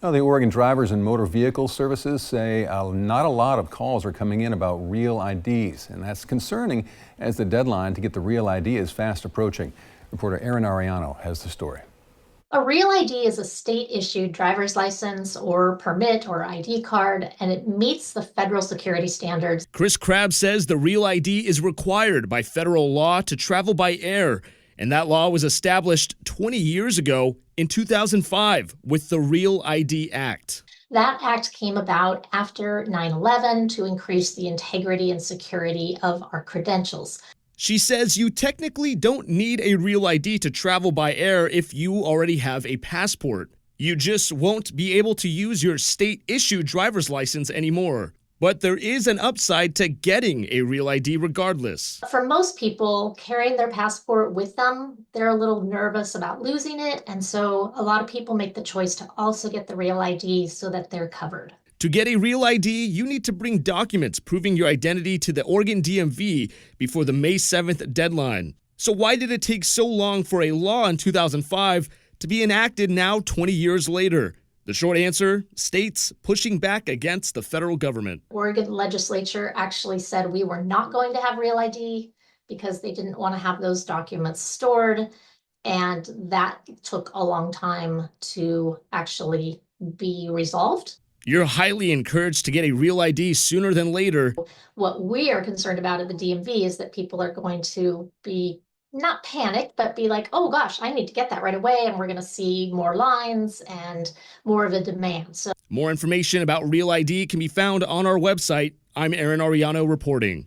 Well, the Oregon Drivers and Motor Vehicle Services say not a lot of calls are coming in about real IDs, and that's concerning as the deadline to get the real ID is fast approaching. Reporter Erin Ariano has the story. A real ID is a state-issued driver's license or permit or ID card, and it meets the federal security standards. Chris Crabb says the real ID is required by federal law to travel by air, and that law was established 20 years ago in 2005 with the Real ID Act. That act came about after 9/11 to increase the integrity and security of our credentials. She says you technically don't need a real ID to travel by air if you already have a passport. You just won't be able to use your state-issued driver's license anymore. But there is an upside to getting a real ID regardless. For most people, carrying their passport with them, they're a little nervous about losing it, and so a lot of people make the choice to also get the real ID so that they're covered. To get a real ID, you need to bring documents proving your identity to the Oregon DMV before the May 7th deadline. So why did it take so long for a law in 2005 to be enacted now 20 years later? The short answer, states pushing back against the federal government. Oregon legislature actually said we were not going to have real ID because they didn't want to have those documents stored, and that took a long time to actually be resolved. You're highly encouraged to get a real ID sooner than later. What we are concerned about at the DMV is that people are going to be not panic, but be like, oh gosh, I need to get that right away. And we're going to see more lines and more of a demand. So more information about Real ID can be found on our website. I'm Erin Ariano reporting.